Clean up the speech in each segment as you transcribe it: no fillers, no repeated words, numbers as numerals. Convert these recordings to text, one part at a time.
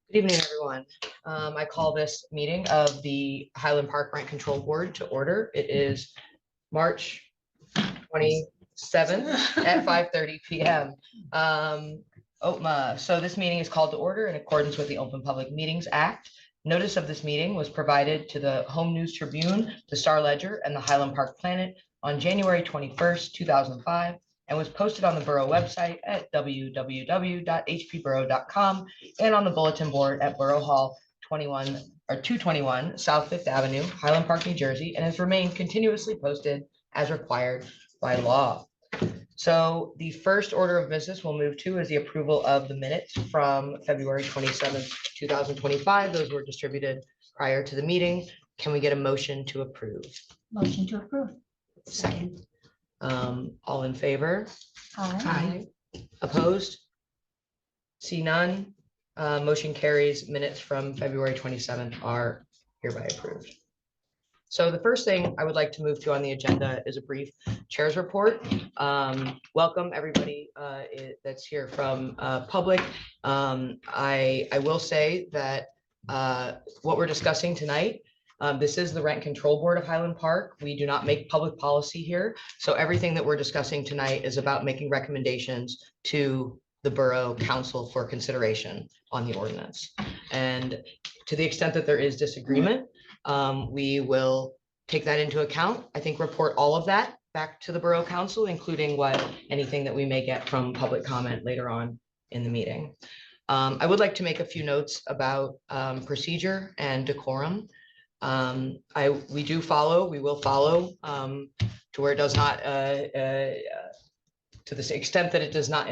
Good evening, everyone. I call this meeting of the Highland Park Rent Control Board to order. It is March 27th at 5:30 p.m. So this meeting is called to order in accordance with the Open Public Meetings Act. Notice of this meeting was provided to the Home News Tribune, the Star Ledger, and the Highland Park Planet on January 21st, 2005, and was posted on the borough website at www.hpborough.com and on the bulletin board at Borough Hall 221 South Fifth Avenue, Highland Park, New Jersey, and has remained continuously posted as required by law. So the first order of business we'll move to is the approval of the minutes from February 27th, 2025. Those were distributed prior to the meeting. Can we get a motion to approve? Motion to approve. Second. All in favor? Aye. Opposed? See none. Motion carries. Minutes from February 27th are hereby approved. So the first thing I would like to move to on the agenda is a brief chair's report. Welcome everybody that's here from public. I will say that what we're discussing tonight, this is the Rent Control Board of Highland Park. We do not make public policy here. So everything that we're discussing tonight is about making recommendations to the Borough Council for consideration on the ordinance. And to the extent that there is disagreement, we will take that into account. I think report all of that back to the Borough Council, including anything that we may get from public comment later on in the meeting. I would like to make a few notes about procedure and decorum. We will follow to where it does not, to the extent that it does not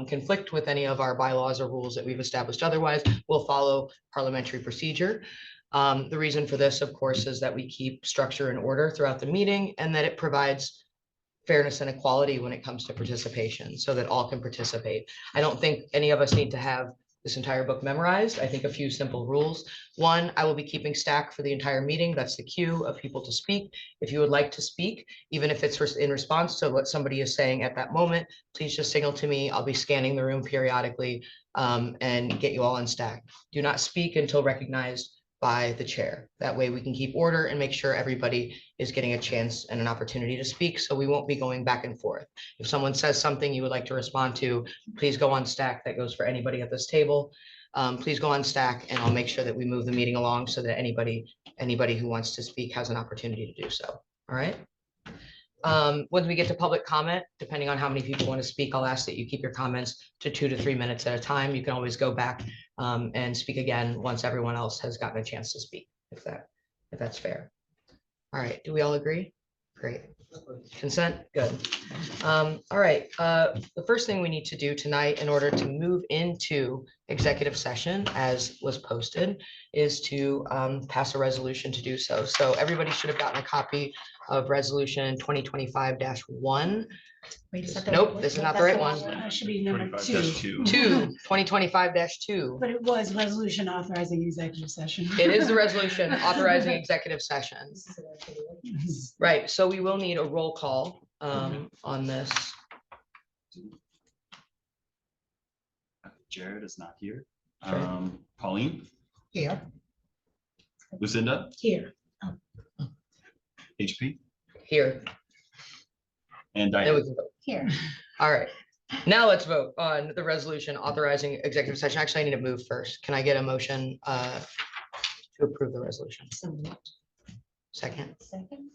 conflict with any of our bylaws or rules that we've established otherwise, we'll follow parliamentary procedure. The reason for this, of course, is that we keep structure and order throughout the meeting and that it provides fairness and equality when it comes to participation so that all can participate. I don't think any of us need to have this entire book memorized. I think a few simple rules. One, I will be keeping stack for the entire meeting. That's the queue of people to speak. If you would like to speak, even if it's in response to what somebody is saying at that moment, please just signal to me. I'll be scanning the room periodically and get you all in stack. Do not speak until recognized by the chair. That way we can keep order and make sure everybody is getting a chance and an opportunity to speak. So we won't be going back and forth. If someone says something you would like to respond to, please go on stack. That goes for anybody at this table. Please go on stack and I'll make sure that we move the meeting along so that anybody who wants to speak has an opportunity to do so. All right. When we get to public comment, depending on how many people want to speak, I'll ask that you keep your comments to 2 to 3 minutes at a time. You can always go back and speak again once everyone else has gotten a chance to speak, if that's fair. All right, do we all agree? Great. Consent, good. All right, the first thing we need to do tonight in order to move into executive session, as was posted, is to pass a resolution to do so. So everybody should have gotten a copy of resolution 2025-1. Wait a second. Nope, this is not the right one. That should be number 2. 2025-2. But it was resolution authorizing executive session. It is the resolution authorizing executive session. Right, so we will need a roll call on this. Jared is not here. Okay. Pauline, Here. Lucinda, Here. HP, Here. and Then we Diane. can vote. Here. All right, now let's vote on the resolution authorizing executive session. Actually, I need to move first. Can I get a motion to approve the resolution? Second. Second.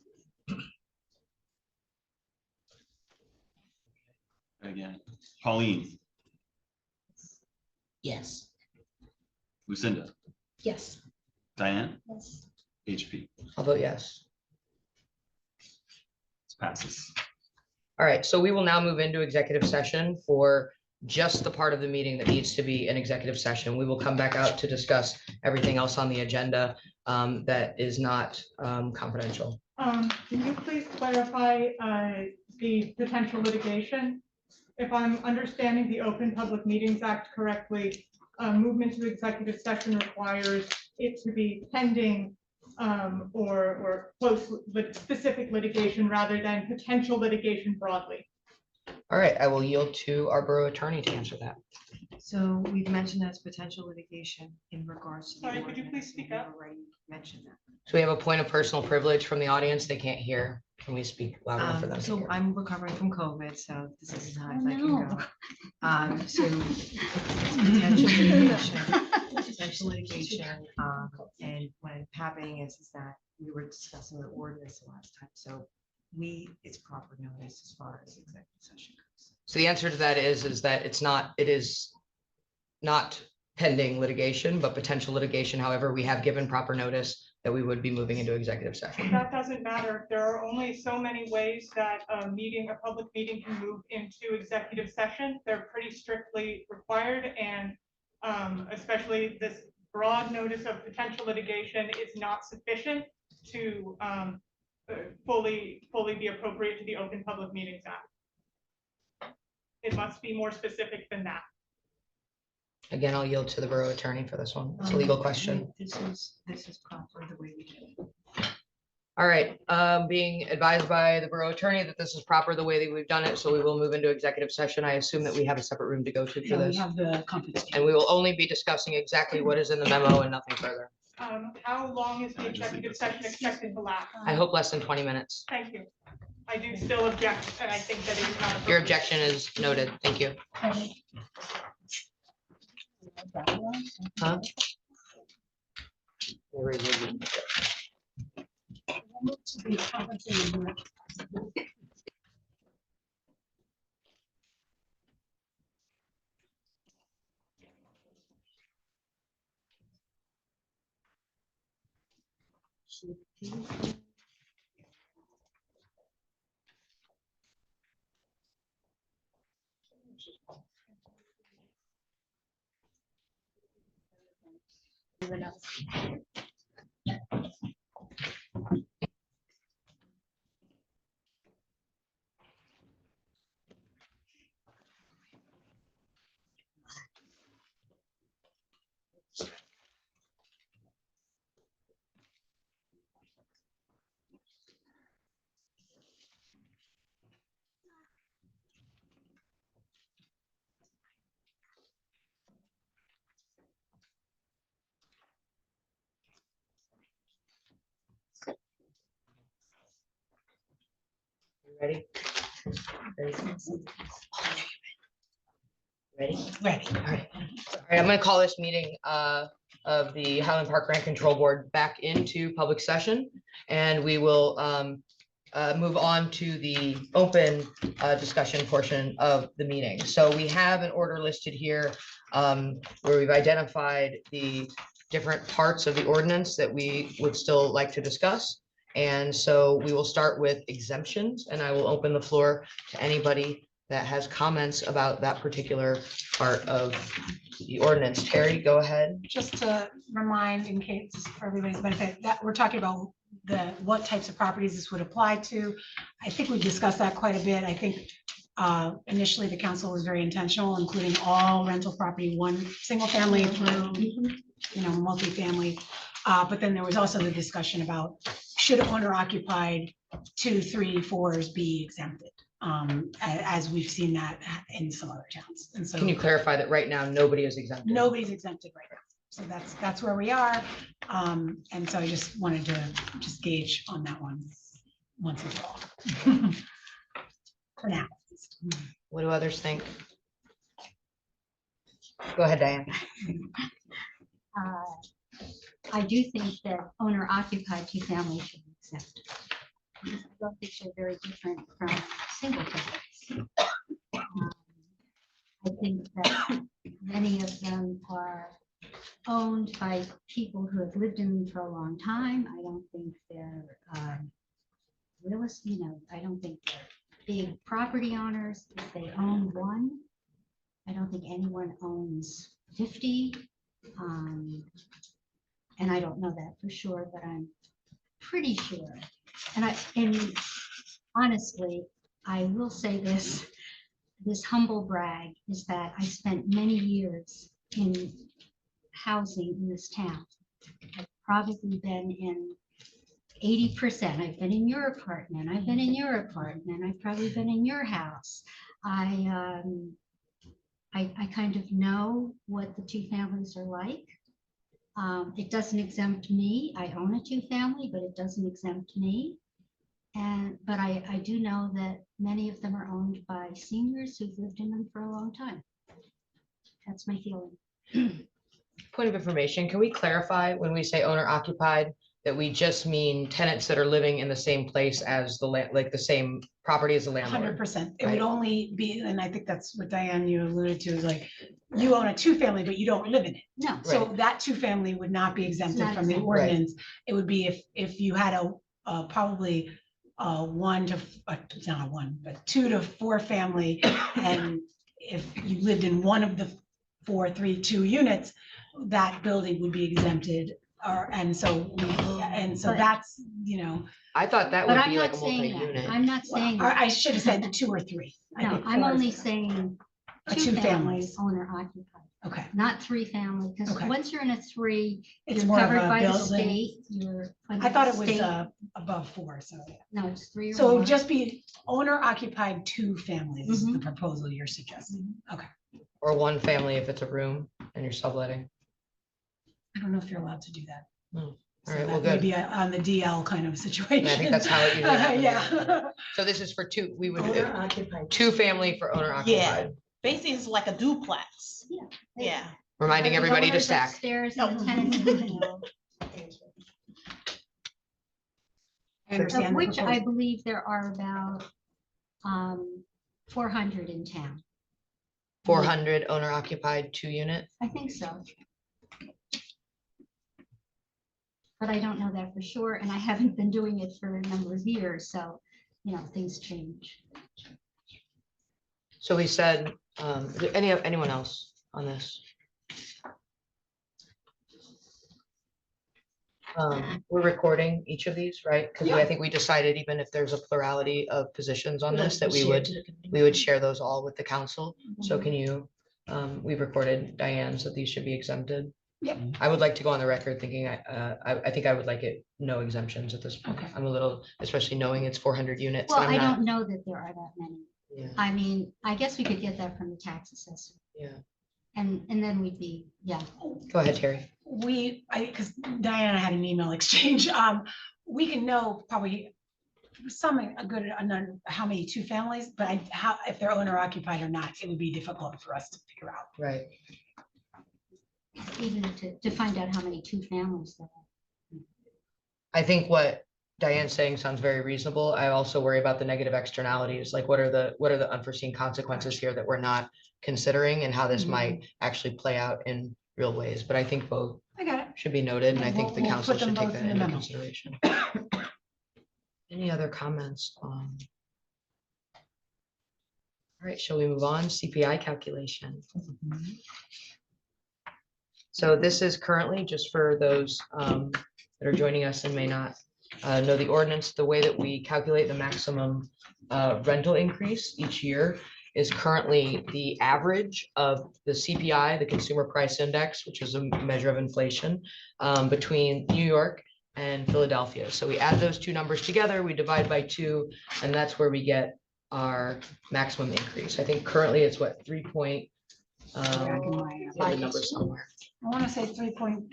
Again, Pauline, Yes. Lucinda, Yes. Diane, Yes. HP. I'll vote yes. This passes. All right, so we will now move into executive session for just the part of the meeting that needs to be an executive session. We will come back out to discuss everything else on the agenda that is not confidential. Can you please clarify the potential litigation? If I'm understanding the Open Public Meetings Act correctly, movement to executive session requires it to be pending or close specific litigation rather than potential litigation broadly. All right, I will yield to our borough attorney to answer that. So we've mentioned that's potential litigation in regards to. the Sorry, could you ordinance, please speak and we've up? already mentioned that. So we have a point of personal privilege from the audience. They can't hear. Can we speak loud enough for them to So hear? I'm recovering from COVID, so this is as high as Oh, I can no. go. So potential litigation, and what ended up happening is that we were discussing the ordinance the last time, so it's proper notice as far as executive session goes. So the answer to that is that it is not pending litigation, but potential litigation. However, we have given proper notice that we would be moving into executive session. That doesn't matter. There are only so many ways that a public meeting can move into executive session. They're pretty strictly required, and especially this broad notice of potential litigation is not sufficient to fully be appropriate to the Open Public Meetings Act. It must be more specific than that. Again, I'll yield to the borough attorney for this one. It's a legal question. This is proper the way we did it. All right, being advised by the borough attorney that this is proper the way that we've done it, so we will move into executive session. I assume that we have a separate room to go to for Yeah, we this. have the conference. And we will only be discussing exactly what is in the memo and nothing further. How long is the executive session expected to last? I hope less than 20 minutes. Thank you. I do still object, and I think that it is not. Your appropriate. objection is noted. Thank you. Huh? Ready? Ready? Ready? Ready. All right. All right, I'm going to call this meeting of the Highland Park Grant Control Board back into public session. And we will move on to the open discussion portion of the meeting. So we have an order listed here where we've identified the different parts of the ordinance that we would still like to discuss. And so we will start with exemptions, and I will open the floor to anybody that has comments about that particular part of the ordinance. Terry, go ahead. Just to remind, in case for everybody's benefit, that we're talking about what types of properties this would apply to. I think we discussed that quite a bit. I think initially the council was very intentional, including all rental property, one single family through, multifamily. But then there was also the discussion about should owner occupied 2, 3, 4s be exempted? As we've seen that in some other towns. And so Can you clarify that right now, nobody is exempted? nobody's exempted right now. So that's where we are. And so I just wanted to just gauge on that one once and for all. For now. What do others think? Go ahead, Diane. I do think that owner occupied 2 families should be exempt. I don't think they're very different from single families. I think that many of them are owned by people who have lived in them for a long time. I don't think they're real estate, I don't think they're big property owners. If they own one, I don't think anyone owns 50. And I don't know that for sure, but I'm pretty sure. And honestly, I will say this humble brag is that I spent many years in housing in this town. I've probably been in 80%. I've been in your apartment, I've been in your apartment, I've probably been in your house. I kind of know what the two families are like. It doesn't exempt me. I own a two-family, but it doesn't exempt me. But I do know that many of them are owned by seniors who've lived in them for a long time. That's my feeling. Point of information, can we clarify when we say owner occupied, that we just mean tenants that are living in the same place as the land, like the same property as the landlord? 100%. It would Right. only be, and I think that's what Diane, you alluded to, is like, you own a two-family, but you don't live in it. No, So Right. that two-family would not be exempted not from the exempt. Right. ordinance. It would be if you had probably one to, it's not a one, but 2 to 4 family. And if you lived in one of the 4, 3, 2 units, that building would be exempted. And so But- that's, you know, I thought that but would I'm be like not a saying multi-unit. that. I'm not saying that. I should have said 2 or 3. I No, think I'm 4 is only fair. saying A two two-family. families, owner occupied, Okay, not three family, because Okay. once you're in a three, it's you're more of covered a by the building. state, you're. under I thought the it was state. above 4, so. Yeah. No, it's 3 or So it more. would just be owner occupied 2 families is the Mhm. proposal you're suggesting. Okay. Or one family if it's a room and you're subletting. I don't know if you're allowed to do that. All So right, well, that may good. be on the DL kind of situation. I think that's how it usually happens. Yeah. So this is for two, we would, Owner occupied. two family for owner occupied, Basically, it's like a duplex. Yeah. Yeah. reminding The everybody to owner's stack. Upstairs and the tenants below. I understand Of the which I proposal. believe there are about 400 in town. 400 owner occupied 2-unit. I think so. But I don't know that for sure, and I haven't been doing it for a number of years, so, you know, things change. So we said, anyone else on this? We're recording each of these, right? Because I think we decided even if there's a plurality of positions on this, that we would share those all with the council. So can you, we've recorded Diane, so these should be exempted. Yep. I would like to go on the record thinking, I think I would like it, no exemptions at this point. Okay. I'm a little, especially knowing it's 400 units. Well, and I I'm not- don't know that there are that many. Yeah, I mean, I guess we could get that from the tax assessor, yeah. and then we'd be, yeah. Go ahead, Terry. Because Diane and I had an email exchange, we can know probably a good, how many 2 families, but if they're owner occupied or not, it would be difficult for us to figure out. Right. Even to find out how many 2 families there are. I think what Diane's saying sounds very reasonable. I also worry about the negative externalities, like what are the unforeseen consequences here that we're not considering and how this Mhm. might actually play out in real ways. But I think both I got it. should be noted, and I Yeah, think the we'll council put them should take both that in the into memo. consideration. Any other comments on? All right, shall we move on? CPI calculation. So this is currently, just for those that are joining us and may not know the ordinance, the way that we calculate the maximum rental increase each year is currently the average of the CPI, the Consumer Price Index, which is a measure of inflation, between New York and Philadelphia. So we add those two numbers together, we divide by 2, and that's where we get our maximum increase. I think currently it's what, 3 point, Back in my, I have the number somewhere. I want to say 3.7.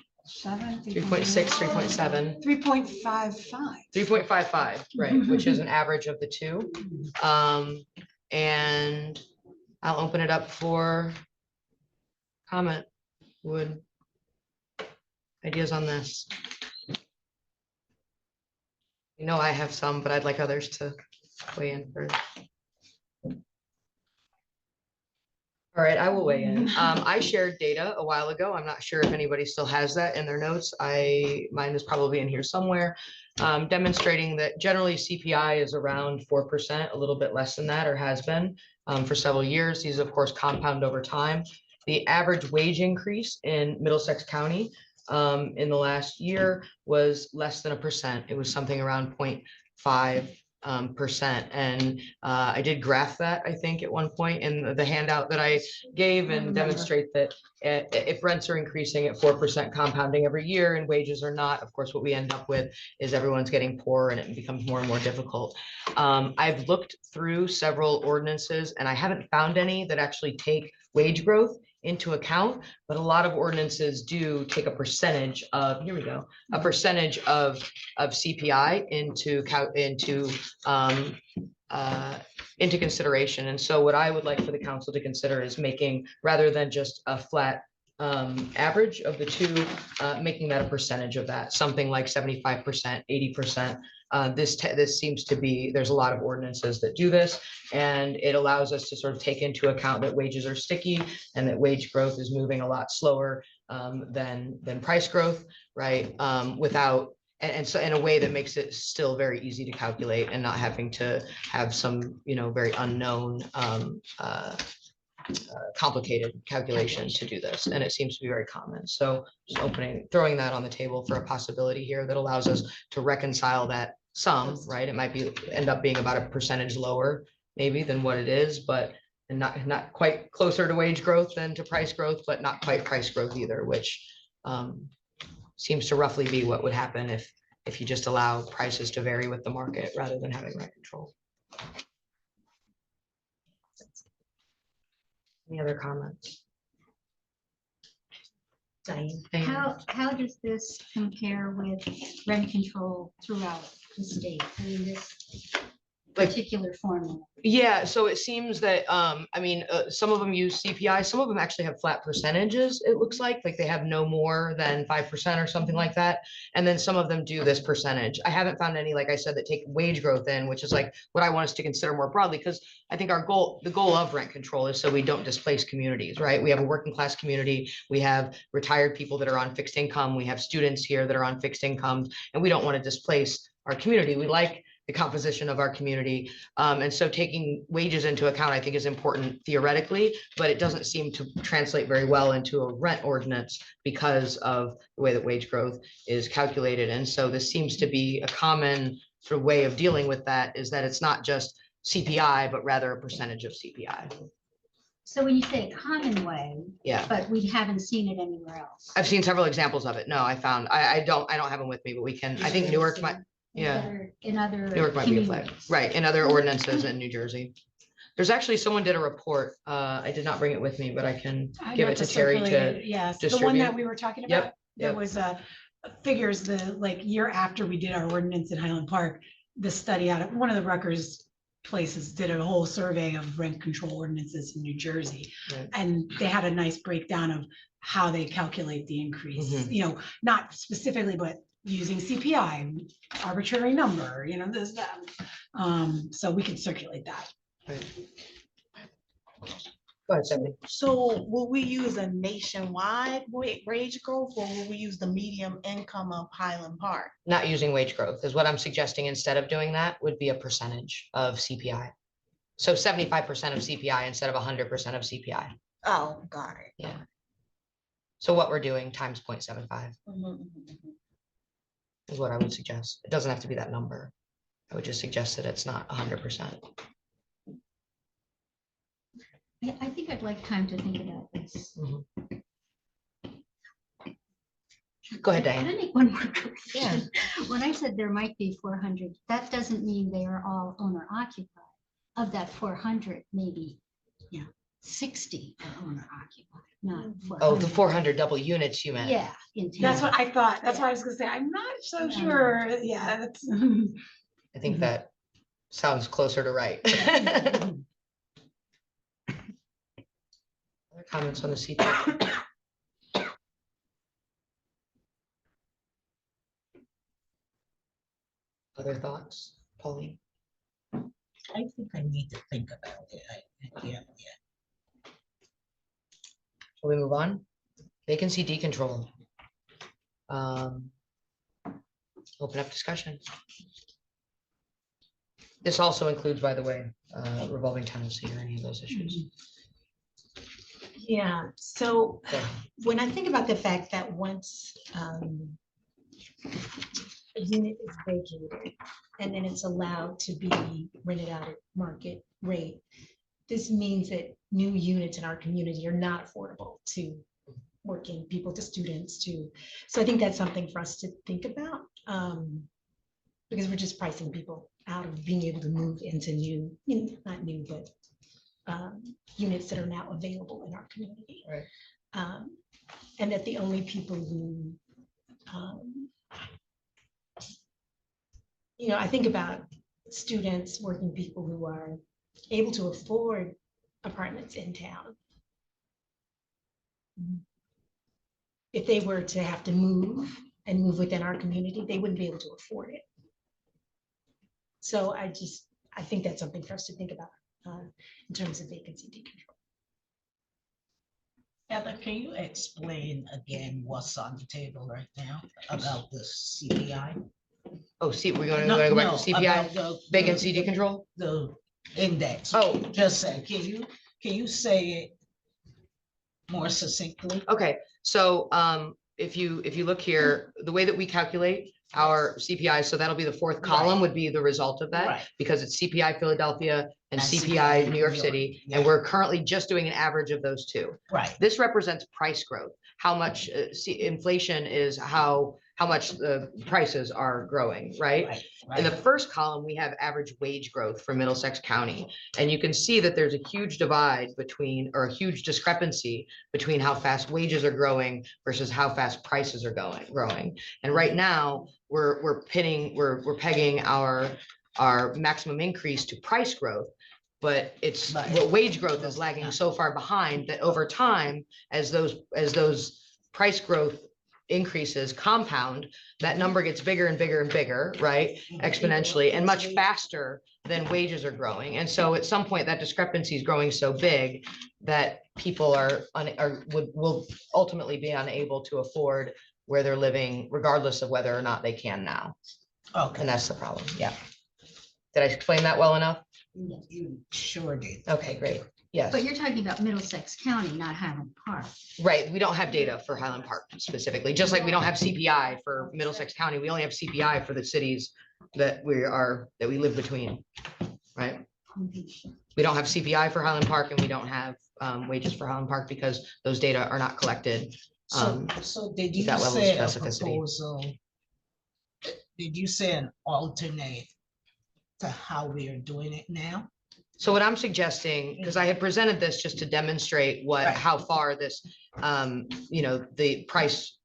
3.6, 3.7. 3.55. 3.55, right, which is an average of the 2. And I'll open it up for comment. Would ideas on this? You know, I have some, but I'd like others to weigh in first. All right, I will weigh in. I shared data a while ago. I'm not sure if anybody still has that in their notes. Mine is probably in here somewhere, demonstrating that generally CPI is around 4%, a little bit less than that, or has been for several years. These, of course, compound over time. The average wage increase in Middlesex County in the last year was less than 1%. It was something around 0.5 percent. And I did graph that, I think, at one point in the handout that I gave and remember. demonstrate that if rents are increasing at 4% compounding every year and wages are not, of course, what we end up with is everyone's getting poorer and it becomes more and more difficult. I've looked through several ordinances and I haven't found any that actually take wage growth into account, but a lot of ordinances do take a percentage of, here we go, a percentage of CPI into consideration. And so what I would like for the council to consider is making, rather than just a flat average of the two, making that a percentage of that, something like 75%, 80%. This seems to be, there's a lot of ordinances that do this, and it allows us to sort of take into account that wages are sticky and that wage growth is moving a lot slower than price growth, right? And so in a way that makes it still very easy to calculate and not having to have some, very unknown complicated calculation to do this, and it seems to be very common. So just throwing that on the table for a possibility here that allows us to reconcile that sum, right? It might end up being about a percentage lower maybe than what it is, but and not quite closer to wage growth than to price growth, but not quite price growth either, which seems to roughly be what would happen if you just allow prices to vary with the market rather than having rent control. Any other comments? Diane? How does this compare with rent control throughout the state? I mean, this Like- particular formula. Yeah, so it seems that, some of them use CPI, some of them actually have flat percentages, it looks like they have no more than 5% or something like that. And then some of them do this percentage. I haven't found any, like I said, that take wage growth in, which is like what I want us to consider more broadly, because I think the goal of rent control is so we don't displace communities, right? We have a working class community, we have retired people that are on fixed income, we have students here that are on fixed incomes, and we don't want to displace our community. We like the composition of our community. And so taking wages into account, I think, is important theoretically, but it doesn't seem to translate very well into a rent ordinance because of the way that wage growth is calculated. And so this seems to be a common sort of way of dealing with that, is that it's not just CPI, but rather a percentage of CPI. So when you say a common way, Yeah, but we haven't seen it anywhere else. I've seen several examples of it. No, I don't have them with me, but we can, I think Newark might, yeah. In other Newark might be a flag, communities. right, in other ordinances in New Jersey. There's actually, someone did a report, I did not bring it with me, but I can I give know it to Terry circulate to, it, yes, the one distribute. that we were talking Yep, about, there yep. was figures the year after we did our ordinance in Highland Park, the study out of one of the Rutgers places did a whole survey of rent control ordinances in New Jersey. Right. And they had a nice breakdown of how they calculate the increase, Mhm. not specifically, but using CPI, arbitrary number, this, that. So we can circulate that. Go ahead, Stephanie. So will we use a nationwide wage growth, or will we use the medium income of Highland Park? Not using wage growth is what I'm suggesting. Instead of doing that would be a percentage of CPI. So 75% of CPI instead of 100% of CPI. Oh, got it. Yeah. So what we're doing times 0.75 is what I would suggest. It doesn't have to be that number. I would just suggest that it's not 100%. I think I'd like time to think about this. Go ahead, Can I Diane. make one more correction? When I said there might be 400, that doesn't mean they are all owner occupied. Of that 400, maybe, 60 are owner occupied, not 400. Oh, the 400 double units you meant. Yeah. in That's town. what I thought. That's what I was gonna say. I'm not so sure. Yeah, that's. I think that sounds closer to right. Other comments on the CPI? Other thoughts, Pauline? I think I need to think about it. Yeah. Shall we move on? Vacancy decontrol. Open up discussion. This also includes, by the way, revolving tenancy or any of those issues. Yeah, so Okay. when I think about the fact that once a unit is vacated and then it's allowed to be rented out at market rate, this means that new units in our community are not affordable to working people, to students, to, so I think that's something for us to think about. Because we're just pricing people out of being able to move into new, not new, but units that are now available in our community. Right. And that the only people who, I think about students, working people who are able to afford apartments in town. If they were to have to move and move within our community, they wouldn't be able to afford it. So I think that's something for us to think about in terms of vacancy decontrol. Heather, can you explain again what's on the table right now about the CPI? Oh, see, we're gonna No, go back no, to CPI, about the- vacancy decontrol? The index. Oh. Just say, can you say it more succinctly? Okay, so if you look here, the way that we calculate our CPI, so that'll be the fourth column would be the result of that. Right. Because it's CPI Philadelphia and And CPI New York City, and yeah. we're currently just doing an average of those two. Right, This represents price growth, how much inflation is, how much the prices are growing, right? right, In the right. first column, we have average wage growth for Middlesex County. And you can see that there's a huge divide between, or a huge discrepancy between how fast wages are growing versus how fast prices are growing. And right now, we're pegging our maximum increase to price growth. But Right. wage growth is lagging so far behind that over time, as those price growth increases compound, that number gets bigger and bigger and bigger, right? Exponentially and much faster than wages are growing. And so at some point that discrepancy is growing so big that people will ultimately be unable to afford where they're living, regardless of whether or not they can now. Okay, And that's the problem. Yeah. Did I explain that well enough? Yes. you sure did. Okay, great. Yes. But you're talking about Middlesex County, not Highland Park. Right, we don't have data for Highland Park specifically, just like we don't have CPI for Middlesex County, we only have CPI for the cities that we live between, right? We don't have CPI for Highland Park and we don't have wages for Highland Park because those data are not collected. So did you that level of say a specificity. proposal? Did you say an alternate to how we are doing it now? So what I'm suggesting, because I had presented this just to demonstrate Right. how far this, the price,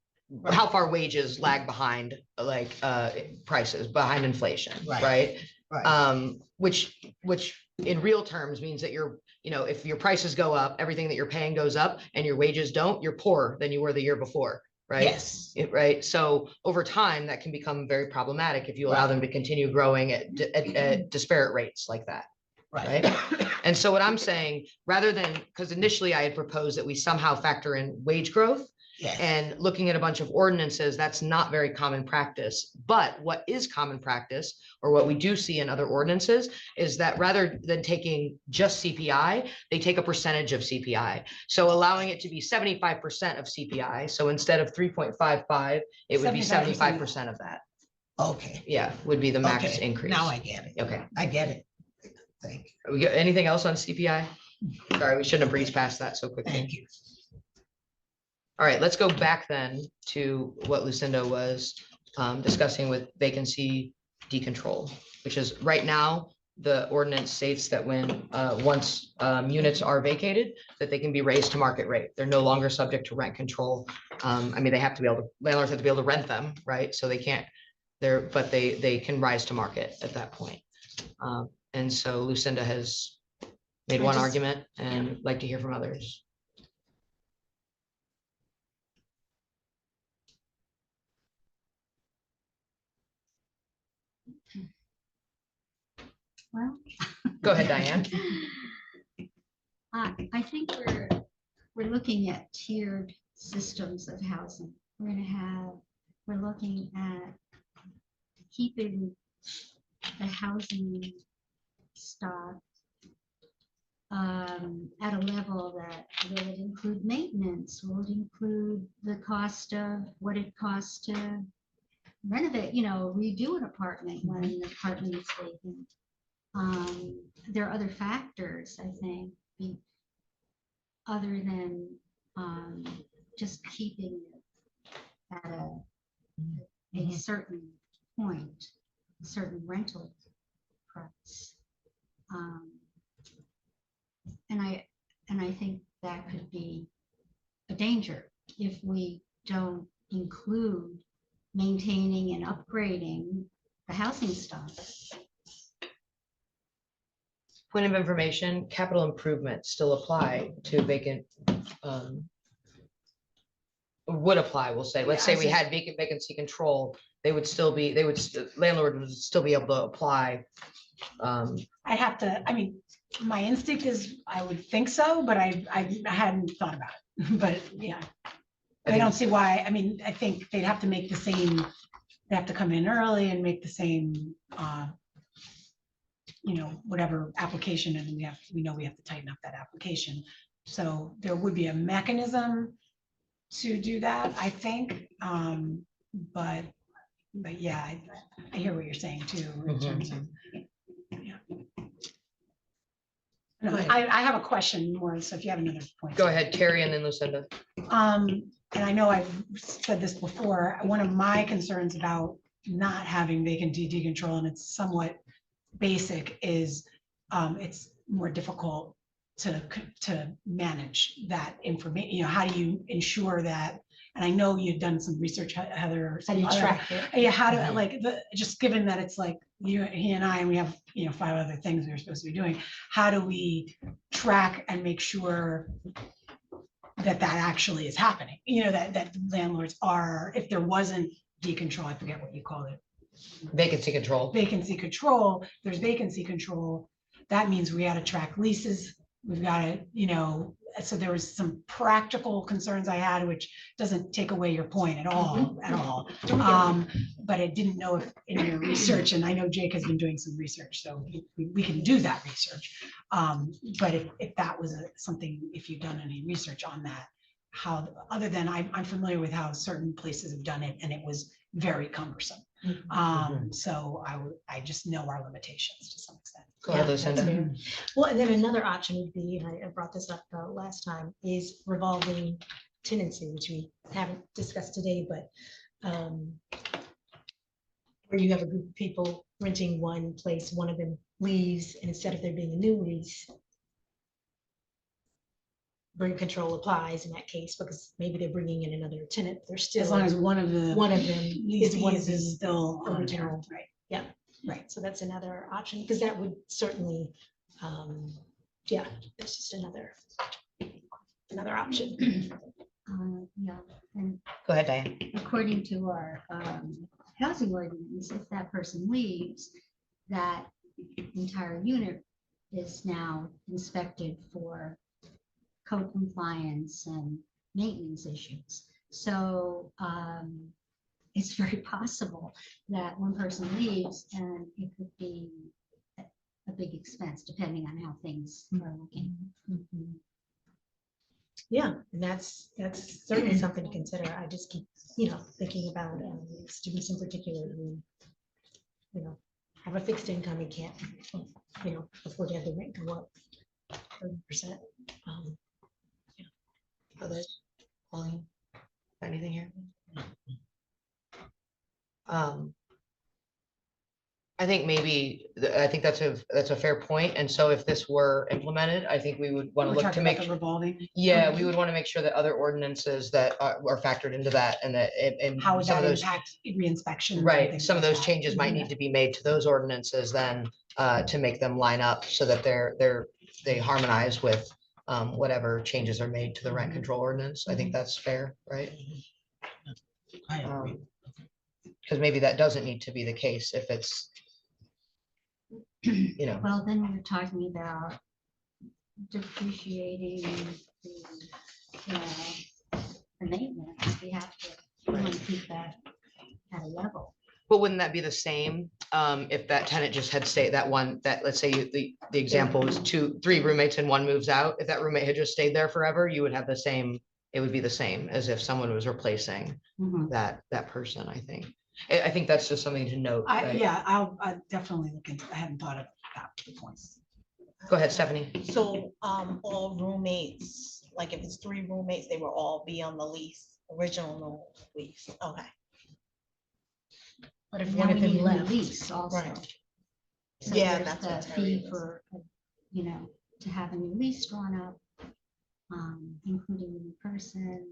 how far wages lag behind, prices, behind inflation, Right. right? Right, Which in real terms means that if your prices go up, everything that you're paying goes up and your wages don't, you're poorer than you were the year before, right? yes, Right. So over time, that can become very problematic if you allow them to continue growing at disparate rates like that. right, Right. And so what I'm saying, rather than, because initially I had proposed that we somehow factor in wage growth, yes, and looking at a bunch of ordinances, that's not very common practice. But what is common practice, or what we do see in other ordinances, is that rather than taking just CPI, they take a percentage of CPI. So allowing it to be 75% of CPI. So instead of 3.55, it would be 75% of that. okay. Yeah, would be the max Okay, increase. now I get it, Okay. I get it. Thank you, We got anything else on CPI? Sorry, we shouldn't have breezed past that so quickly. thank you. All right, let's go back then to what Lucinda was discussing with vacancy decontrol, which is right now, the ordinance states that when once units are vacated, that they can be raised to market rate. They're no longer subject to rent control. They have to be able to, landlords have to be able to rent them, right? So they can't, but they can rise to market at that point. And so Lucinda has made one argument and like to hear from others. Well. Go ahead, Diane. I think we're looking at tiered systems of housing. We're looking at keeping the housing stock at a level that will it include maintenance? Will it include the cost of what it costs to renovate, redo an apartment when an apartment is vacant. There are other factors, I think, other than just keeping it at a certain point, a certain rental price. And I think that could be a danger if we don't include maintaining and upgrading the housing stock. Point of information, capital improvements still apply to vacant, would apply, we'll say, let's say we had vacancy control, landlord would still be able to apply. I'd have to, I mean, my instinct is I would think so, but I hadn't thought about it. But yeah, I don't see why. I mean, I think they'd have to make the same, they have to come in early and make the same, whatever application, and we know we have to tighten up that application. So there would be a mechanism to do that, I think. But yeah, I hear what you're saying too, in terms of, yeah. No, I have a question more, so if you have another point. Go ahead, Terry, and then Lucinda. And I know I've said this before, one of my concerns about not having vacancy decontrol, and it's somewhat basic, is it's more difficult to manage that information. How do you ensure that? And I know you've done some research, Heather. How do you track it? Yeah, how to, just given that it's like he and I, and we have, 5 other things we're supposed to be doing. How do we track and make sure that actually is happening? That landlords are, if there wasn't decontrol, I forget what you call it. Vacancy control. Vacancy control, there's vacancy control. That means we got to track leases. We've got to, so there was some practical concerns I had, which doesn't take away your point at all. But I didn't know if in your research, and I know Jake has been doing some research, so we can do that research. But if that was something, if you've done any research on that, how, other than I'm familiar with how certain places have done it, and it was very cumbersome. So I just know our limitations to some extent. Go ahead, Yeah, that's Lucinda. fair. Well, and then another option would be, and I brought this up last time, is revolving tenancy, which we haven't discussed today, but where you have a group of people renting one place, one of them leaves, and instead of there being a new lease, rent control applies in that case, because maybe they're bringing in another tenant, they're still. As long as one of them is one of the still on there, original. right? Yeah, right. So that's another option, because that would certainly, yeah, that's just another option. Yeah, and Go ahead, Diane. according to our housing ordinance, if that person leaves, that entire unit is now inspected for code compliance and maintenance issues. So it's very possible that one person leaves and it could be a big expense depending on how things are looking. Yeah, and that's certainly something to consider. I just keep, thinking about students in particular who, have a fixed income and can't, afford to have the rent go up 30%. Others? Pauline? Anything here? I think maybe, I think that's a fair point. And so if this were implemented, I think we would want to We're look to talking about make. the revolving. Yeah, we would want to make sure that other ordinances that are factored into that, and that, and How would some of that those, impact reinspection? and right, things some of like those that? changes might need to be made to those ordinances then, to make them line up so that they harmonize with whatever changes are made to the rent control ordinance. I think that's fair, right? I agree. Because maybe that doesn't need to be the case if it's, Well, then we're talking about depreciating the maintenance. We have to keep that at a level. but wouldn't that be the same if that tenant just had stayed, let's say the example was 3 roommates and one moves out, if that roommate had just stayed there forever, you would have the same, it would be the same as if someone was replacing Mhm. that person, I think. I think that's just something to note, right? Yeah, I'll definitely look into, I hadn't thought of that points. Go ahead, Stephanie. So, all roommates, like if it's 3 roommates, they will all be on the lease, original lease, okay. But if Now one we of them need a new left. lease also. Right. So Yeah, there's that's the what fee Terry for, you know, to have a new lease drawn up, including the new person,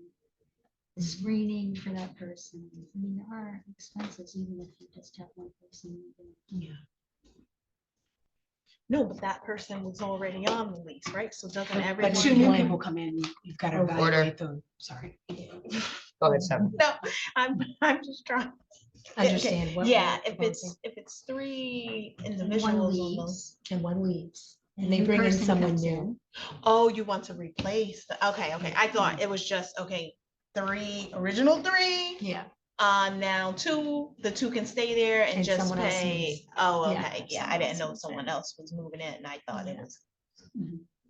the screening for that person. I mean, there are expenses even if you just have one person. Yeah. No, but that person was already on the lease, right? So doesn't everyone? But 2 new people come in, you've got to Order. evaluate them, sorry. Go ahead, Stephanie. No, I'm just trying. Understand what. Yeah, we're proposing. if it's 3 One individuals. on the- leaves. And one leaves, and and they new bring in person someone comes new. in. Oh, you want to replace, okay, I thought it was just, okay, 3, original 3. Yeah. Now 2, the 2 can stay there and And just someone else pay. moves. Oh, Yeah, okay, yeah, I someone didn't else know moves someone in. else was moving in, and I thought it Yeah. was.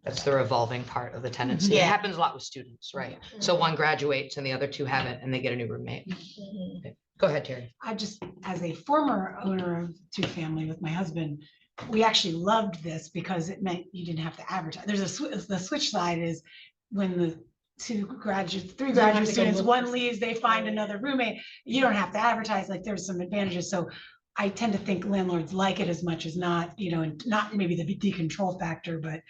That's the revolving part of the tenancy. It Yeah. happens a lot with students, right? So one graduates and the other 2 haven't, and they get a new roommate. Mhm. Go ahead, Terry. I just, as a former owner of 2 family with my husband, we actually loved this because it meant you didn't have to advertise. There's the switch side is when the 3 don't have graduate to go students, look one for leaves, they find another roommate. You don't have to advertise, like there's some advantages. So I tend to think landlords like it as much as not, you know, and not maybe the decontrol factor, but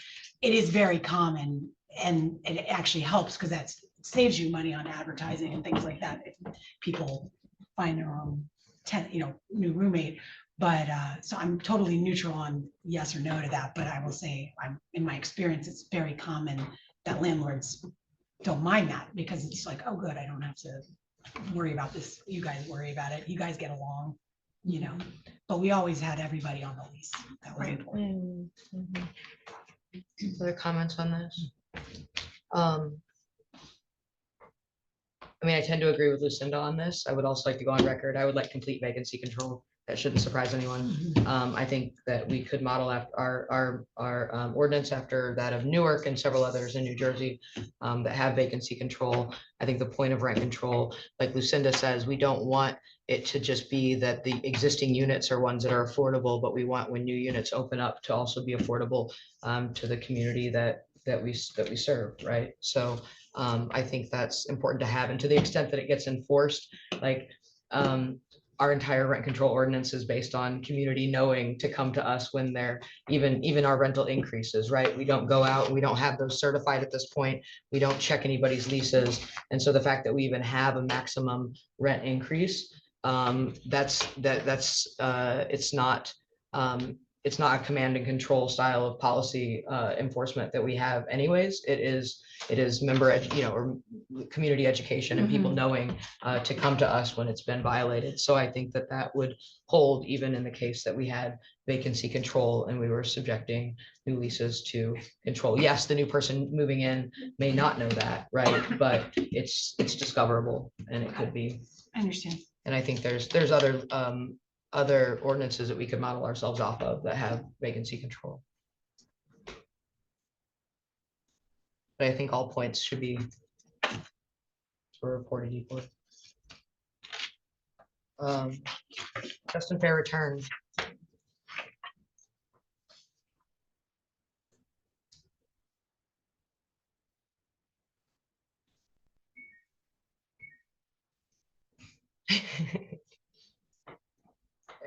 it is very common and it actually helps because that saves you money on advertising and things like that. If people find their own new roommate. But so I'm totally neutral on yes or no to that, but I will say in my experience, it's very common that landlords don't mind that because it's like, oh, good, I don't have to worry about this. You guys worry about it. You guys get along, you know, but we always had everybody on the lease. That was important. Mhm. Other comments on this? I mean, I tend to agree with Lucinda on this. I would also like to go on record. I would like complete vacancy control. That shouldn't surprise anyone. I think that we could model after our ordinance after that of Newark and several others in New Jersey that have vacancy control. I think the point of rent control, like Lucinda says, we don't want it to just be that the existing units are ones that are affordable, but we want when new units open up to also be affordable to the community that we serve, right? So I think that's important to have, and to the extent that it gets enforced, like our entire rent control ordinance is based on community knowing to come to us when they're even our rental increases, right? We don't go out, we don't have those certified at this point. We don't check anybody's leases. And so the fact that we even have a maximum rent increase, it's not a command and control style of policy enforcement that we have anyways. It is member, or community education and people knowing to come to us when it's been violated. So I think that would hold even in the case that we had vacancy control and we were subjecting new leases to control. Yes, the new person moving in may not know that, right? But it's discoverable and it could be. I understand. And I think there's other ordinances that we could model ourselves off of that have vacancy control. But I think all points should be reported equally. Just and fair return.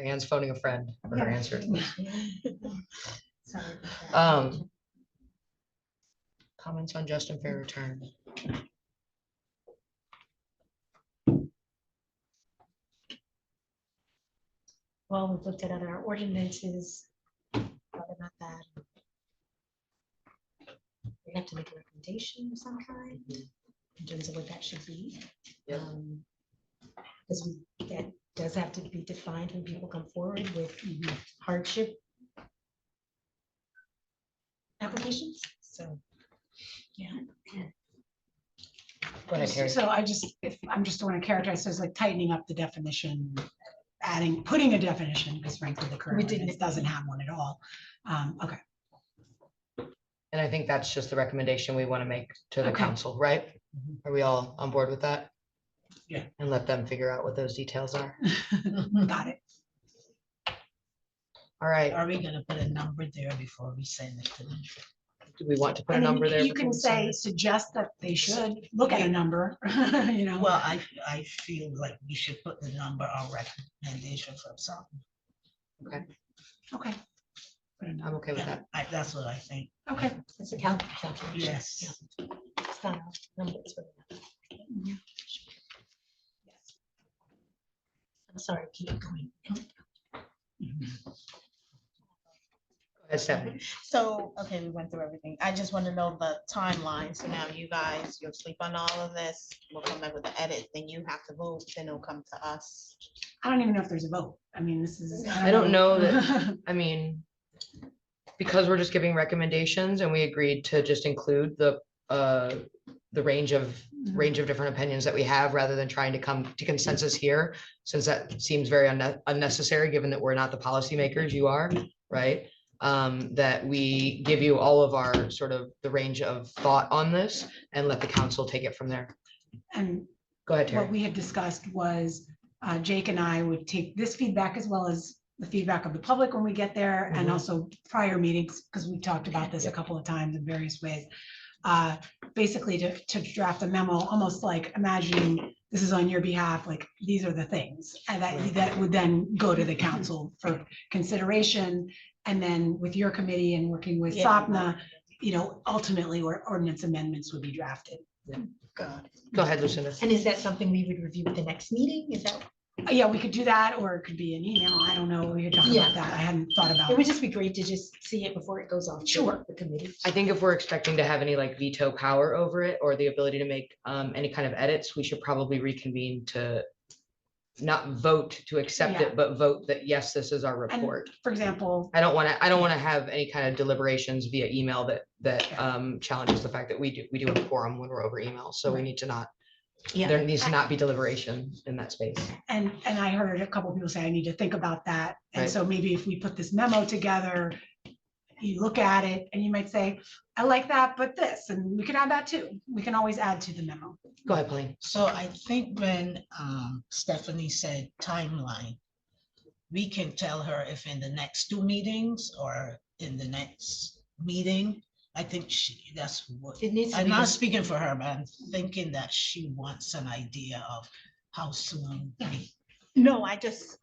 Anne's phoning a friend for her answer. Sorry about that. Comments on just and fair return. Well, we've looked at other ordinances, whether or not that. We have to make a recommendation of some kind in terms of what that should be. Yep. Because that does have to be defined when people come forward with hardship applications, so, yeah. Go ahead, Carrie. So I'm just want to characterize as like tightening up the definition, putting a definition, because frankly, the current ordinance doesn't have one at all. Okay. And I think that's just the recommendation we want to make to the Okay. council, right? Are we all on board with that? And let them figure out what those details are. Got it. All right, Are we gonna put a number there before we send it to them? do we want to put I a mean, number there? you before can we send say, it? suggest that they should look at a number, you know. Well, I feel like we should put the number on recommendation from something. Okay, Okay. Put a I'm number. okay with that. That's what I think. Okay. It's a calculation. Yes. It's not a number, it's a- I'm sorry, keep going. Go ahead, Stephanie. So, okay, we went through everything. I just want to know the timeline. So now you guys, you'll sleep on all of this. We'll come back with the edit, then you have to vote, then it'll come to us. I don't even know if there's a vote. I mean, this is. I don't know that, I mean, because we're just giving recommendations and we agreed to just include the range of different opinions that we have rather than trying to come to consensus here, since that seems very unnecessary, given that we're not the policymakers, you are, right? That we give you all of our sort of the range of thought on this and let the council take it from there. And Go ahead, what Terry. we had discussed was Jake and I would take this feedback as well as the feedback of the public when we get there and Mhm. also prior meetings, because we talked about this a couple of times in various ways. Basically to draft a memo, almost like imagining this is on your behalf, like these are the things. And Right. that would then go to the council for consideration. And then with your committee and working with Yeah. SOPNA, ultimately ordinance amendments would be drafted. God. Go ahead, Lucinda. And is that something we would review at the next meeting? Is that, Yeah, we could do that, or it could be an email. I don't know. We could talk Yeah. about that. I hadn't thought about it would it. just be great to just see it before it goes off. to Sure. The committee. I think if we're expecting to have any like veto power over it or the ability to make any kind of edits, we should probably reconvene to not vote to accept Yeah. it, but vote that, yes, this is our And report. for example, I don't want to have any kind of deliberations via email that challenges the fact that we do a quorum when we're over email. So we Right. need to not, yeah, there needs to not be deliberation in that space. and I heard a couple of people say, I need to think about that. And Right. so maybe if we put this memo together, you look at it and you might say, I like that, but this, and we can add that too. We can always add to the memo. Go ahead, Pauline. So I think when Stephanie said timeline, we can tell her if in the next 2 meetings or in the next meeting. I think that's what, It needs to I'm be, not dis- speaking for her, but I'm thinking that she wants an idea of how soon. No, I just.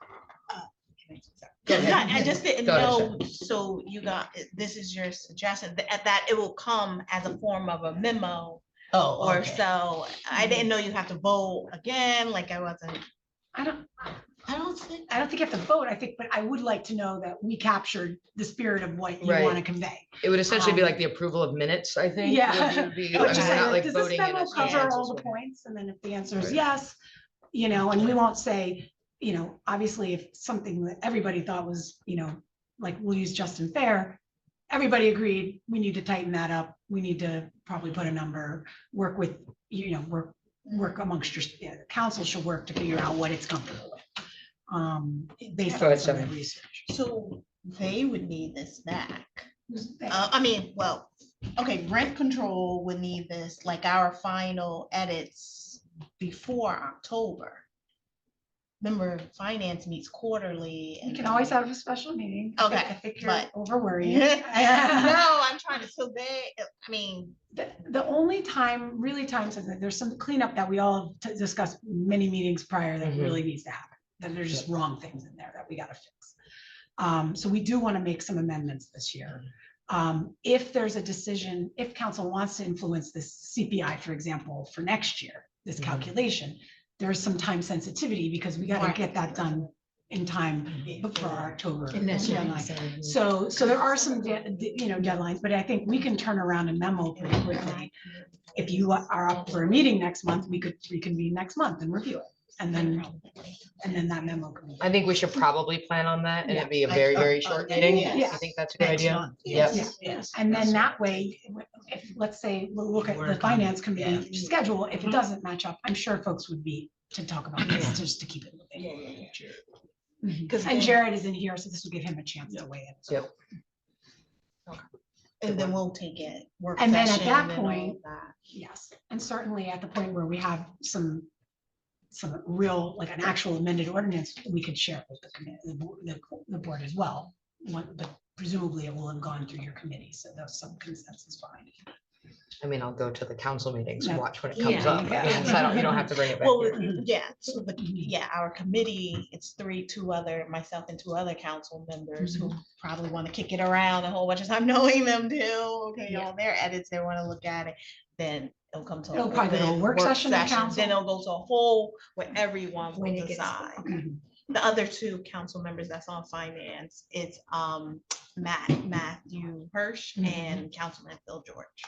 Go ahead. I just didn't Go ahead, know, so you got, this is your suggestion, that it will come as a form of a memo Oh, or okay. so. I didn't know you have to vote again, like I wasn't. I don't think. think you have to vote, I think, but I would like to know that we captured the spirit of what you Right. want to convey. It would essentially be like the approval of minutes, I think. Yeah. would be- I I would mean, just we're say, not like does this voting in a memo cover consensus all the way. points? And then if the answer is Right. yes, and we won't say, obviously if something that everybody thought was, like we'll use just and fair, everybody agreed, we need to tighten that up. We need to probably put a number, work with, work amongst the council should work to figure out what it's comfortable with. Based Go on ahead, some of the Stephanie. So research. they would need this back. Okay, rent control would need this, like our final edits before October. Remember, finance meets quarterly. You and can always have a special meeting. Okay, I think you're but- over worrying. No, I'm trying to, so The only time, really time sensitive, there's some cleanup that we all discussed many meetings prior that Mhm. really needs to happen. That there's just wrong things in there that we gotta fix. So we do want to make some amendments this year. If there's a decision, if council wants to influence this CPI, for example, for next year, this Mhm. calculation, there's some time sensitivity because we gotta Right. get that done in time before our October. and that's what I'm deadline. saying. So there are some, deadlines, but I think we can turn around a memo pretty quickly. If you are up for a meeting next month, we could reconvene next month and review it. And then that memo can be. I think we should probably plan on that and it'd be a Yeah. very, very Oh, short yeah, meeting. yeah. I think that's a good Next idea. month, Yep. yes, yes. And then That's that way, if, let's say, we'll look at the Work on it, finance committee yeah. schedule, if it doesn't match up, I'm sure folks would be to talk about this, just to keep it moving. Because And Jared is in here, so this will give him a chance to weigh in. as well. Yep. and then we'll take it. work And then at session that and all point, of that. Yes, and certainly at the point where we have some some real, like an actual amended ordinance, we could share it with the committee, the board as well. But presumably it will have gone through your committee, so there's some consensus behind it. I mean, I'll go to the council meetings and Yeah. watch when it comes Yeah, up. yeah. I mean, so you don't have to bring it back Well, here. yeah, so yeah, our committee, it's myself and two other council members who probably want to kick it around a whole bunch of time, knowing them too. Okay, all their edits, they want to look at it, then it'll come to. It'll probably go to a open work session of council. Then it'll go to a whole where everyone When will it gets- decide. Okay. The other two council members that's on finance, it's Matthew Hirsch and Councilman Phil George.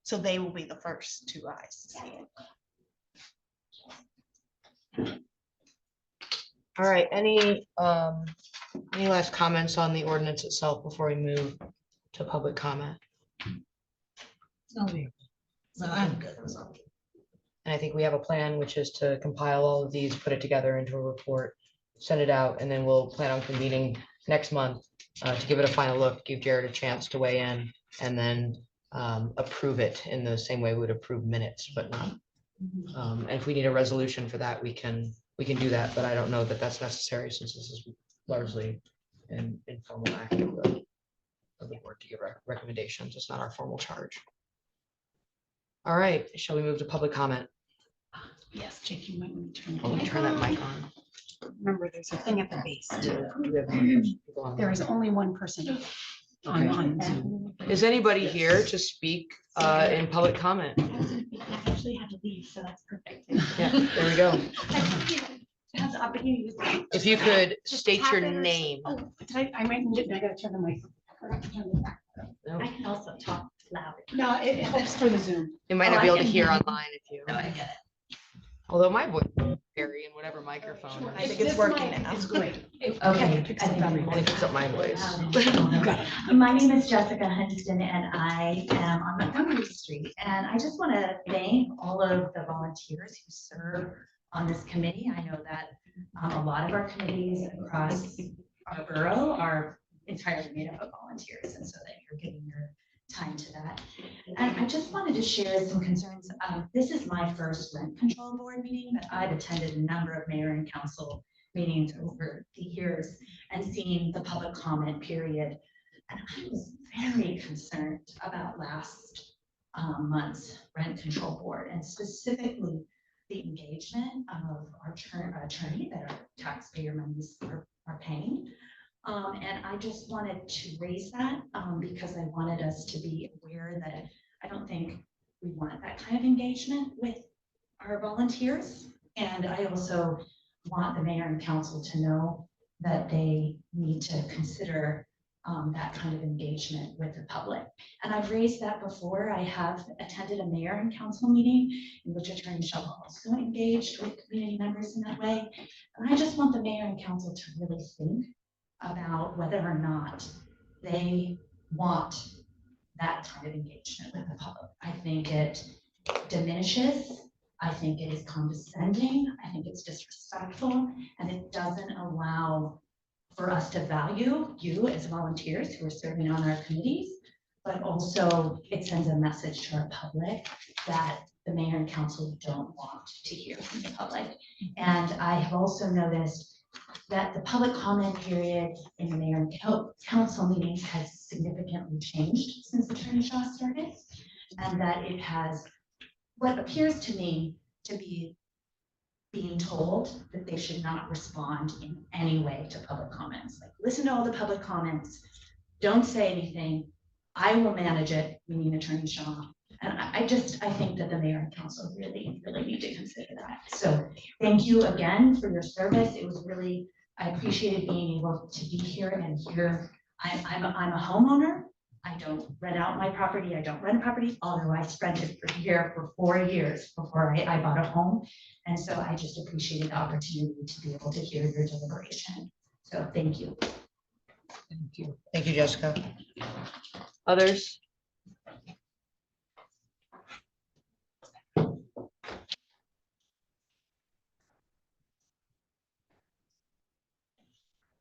So they will be the first two eyes to see it. All right, any last comments on the ordinance itself before we move to public comment? No, I'm good. And I think we have a plan, which is to compile all of these, put it together into a report, send it out, and then we'll plan on convening next month to give it a final look, give Jared a chance to weigh in, and then approve it in the same way we would approve minutes, but not. And if we need a resolution for that, we can do that, but I don't know that that's necessary since this is largely an informal act of the board to give recommendations. It's not our formal charge. All right, shall we move to public comment? Yes, Jake, you might want to turn. Oh, let me turn that mic on. Remember, there's a thing at the base. Do we have people on? There is only one person on Zoom. Is anybody here to speak in public comment? I actually had to leave, so that's perfect. Yeah, there we go. Have the opportunity to speak. If you could Just state tap your in or name. Oh, I might need it. I gotta turn the mic. I forgot to turn it back. No, I can also talk loud. No, it helps for the Zoom. you might not Oh, be I able to can hear hear you. online if you, No, I get it. although my voice is scary in whatever microphone. I think This it's working mic now. is great. Okay. It picks up everything. Only picks up my voice. My name is Jessica Huntington and I am on Montgomery Street. And I just want to thank all of the volunteers who serve on this committee. I know that a lot of our committees across our borough are entirely made up of volunteers. And so that you're giving your time to that. And I just wanted to share some concerns. This is my first rent control board meeting, but I've attended a number of mayor and council meetings over the years and seen the public comment period. And I was very concerned about last month's rent control board and specifically the engagement of our attorney that our taxpayer monies are paying. And I just wanted to raise that because I wanted us to be aware that I don't think we want that kind of engagement with our volunteers. And I also want the mayor and council to know that they need to consider that kind of engagement with the public. And I've raised that before. I have attended a mayor and council meeting in which Attorney Shaw also engaged with community members in that way. And I just want the mayor and council to really think about whether or not they want that kind of engagement with the public. I think it diminishes. I think it is condescending. I think it's disrespectful, and it doesn't allow for us to value you as volunteers who are serving on our committees, but also it sends a message to our public that the mayor and council don't want to hear from the public. And I have also noticed that the public comment period in the mayor and council meetings has significantly changed since Attorney Shaw started, and that it has what appears to me to be being told that they should not respond in any way to public comments. Like, listen to all the public comments, don't say anything, I will manage it, meaning Attorney Shaw. And I think that the mayor and council really need to consider that. So thank you again for your service. It was really, I appreciated being able to be here and hear. I'm a homeowner. I don't rent out my property. I don't rent a property, although I rented here for 4 years before I bought a home. And so I just appreciated the opportunity to be able to hear your deliberation. So thank you. Thank you. Thank you, Jessica. Others?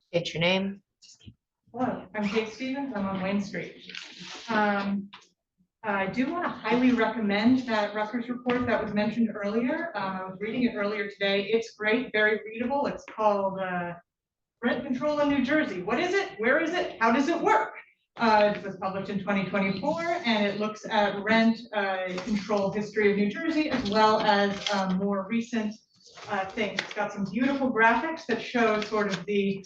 State your name. Hello, I'm Kate Stevens. I'm on Wayne Street. I do want to highly recommend that Rutgers report that was mentioned earlier. I was reading it earlier today. It's great, very readable. It's called Rent Control in New Jersey. What is it? Where is it? How does it work? It was published in 2024, and it looks at rent control history of New Jersey, as well as more recent things. It's got some beautiful graphics that show sort of the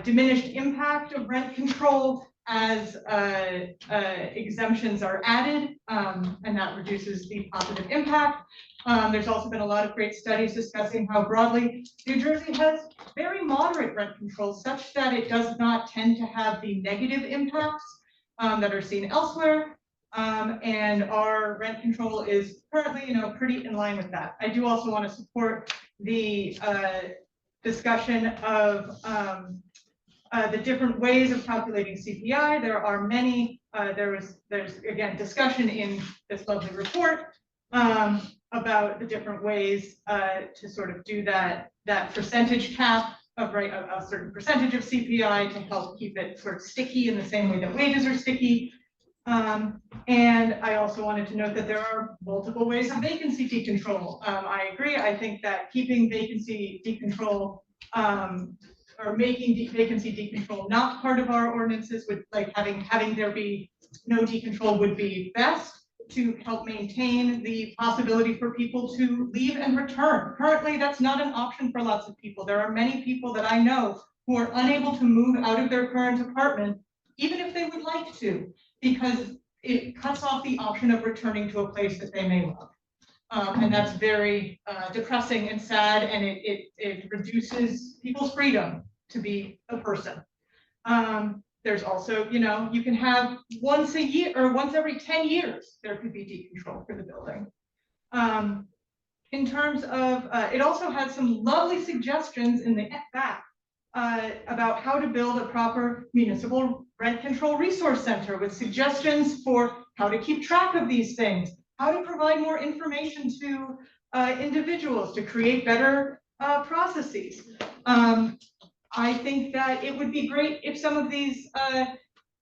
diminished impact of rent control as exemptions are added, and that reduces the positive impact. There's also been a lot of great studies discussing how broadly New Jersey has very moderate rent control, such that it does not tend to have the negative impacts that are seen elsewhere. And our rent control is currently, pretty in line with that. I do also want to support the discussion of the different ways of calculating CPI. There are many, there's again discussion in this lovely report about the different ways to sort of do that percentage cap of a certain percentage of CPI to help keep it sort of sticky in the same way that wages are sticky. And I also wanted to note that there are multiple ways of vacancy decontrol. I agree. I think that keeping vacancy decontrol or making vacancy decontrol not part of our ordinances would, like, having there be no decontrol would be best to help maintain the possibility for people to leave and return. Currently, that's not an option for lots of people. There are many people that I know who are unable to move out of their current apartment, even if they would like to, because it cuts off the option of returning to a place that they may love. And that's very depressing and sad, and it reduces people's freedom to be a person. There's also, you can have once a year or once every 10 years, there could be decontrol for the building. In terms of, it also has some lovely suggestions in the back about how to build a proper municipal rent control resource center with suggestions for how to keep track of these things, how to provide more information to individuals to create better processes. I think that it would be great if some of these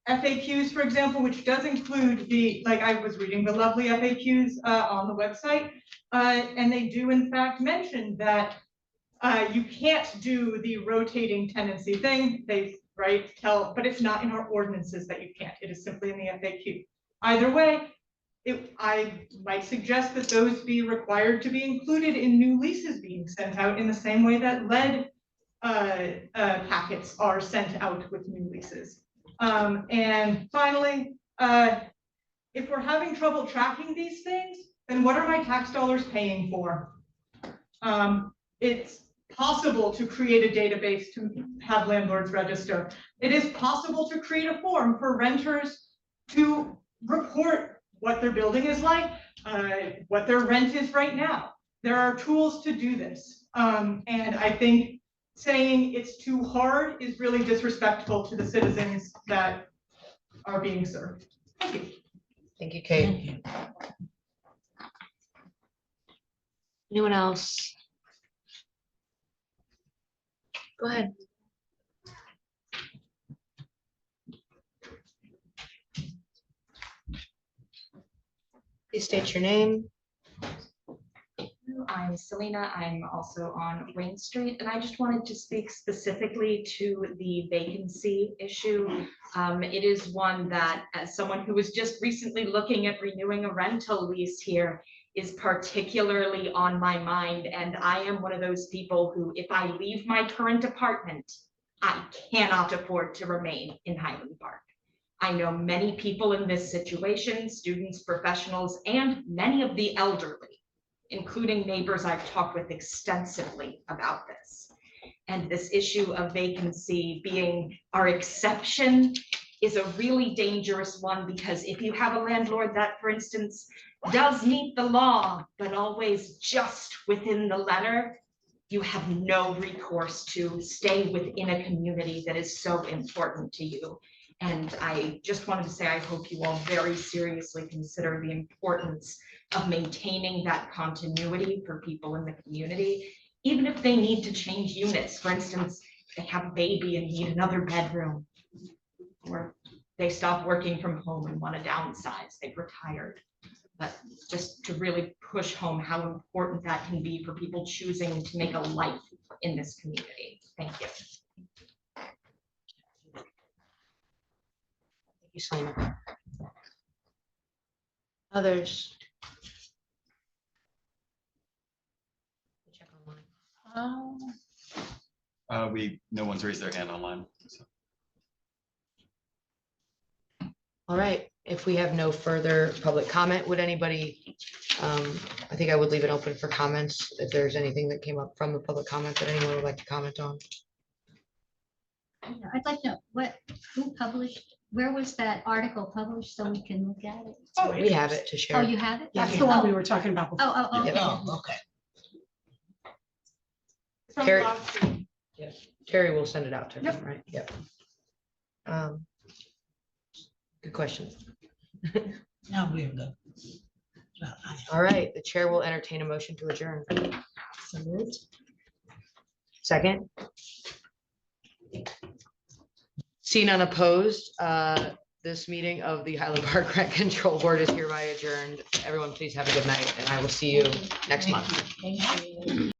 FAQs, for example, which does include like I was reading the lovely FAQs on the website, and they do in fact mention that you can't do the rotating tenancy thing. But it's not in our ordinances that you can't. It is simply in the FAQ. Either way, I might suggest that those be required to be included in new leases being sent out in the same way that lead packets are sent out with new leases. And finally, if we're having trouble tracking these things, then what are my tax dollars paying for? It's possible to create a database to have landlords register. It is possible to create a form for renters to report what their building is like, what their rent is right now. There are tools to do this. And I think saying it's too hard is really disrespectful to the citizens that are being served. Thank you. Thank you, Kate. Anyone else? Go ahead. Please state your name. I'm Selena. I'm also on Wayne Street, and I just wanted to speak specifically to the vacancy issue. It is one that, as someone who was just recently looking at renewing a rental lease here, is particularly on my mind. And I am one of those people who, if I leave my current apartment, I cannot afford to remain in Highland Park. I know many people in this situation, students, professionals, and many of the elderly, including neighbors I've talked with extensively about this. And this issue of vacancy being our exception is a really dangerous one, because if you have a landlord that, for instance, does meet the law, but always just within the letter, you have no recourse to stay within a community that is so important to you. And I just wanted to say, I hope you all very seriously consider the importance of maintaining that continuity for people in the community, even if they need to change units. For instance, if they have a baby and need another bedroom, or they stopped working from home and want to downsize, they've retired. But just to really push home how important that can be for people choosing to make a life in this community. Thank you. Thank you, Selena. Others? Check online. No one's raised their hand online. So. All right, if we have no further public comment, would anybody, I think I would leave it open for comments if there's anything that came up from the public comment that anyone would like to comment on. Yeah, I'd like to know who published, where was that article published so we can look at it? Oh, We have it to Oh, share. you have it? That's the one we were talking about before. Oh, okay. Oh, okay. From Carrie- last week. Terry will send it out to Yep. him, right? Yep. Good question. Now we're good. Well, All right, the chair will entertain a motion to adjourn. So moved. Second. Seen unopposed, this meeting of the Highland Park Rent Control Board is hereby adjourned. Everyone, please have a good night, and I will see you next month. Thank you.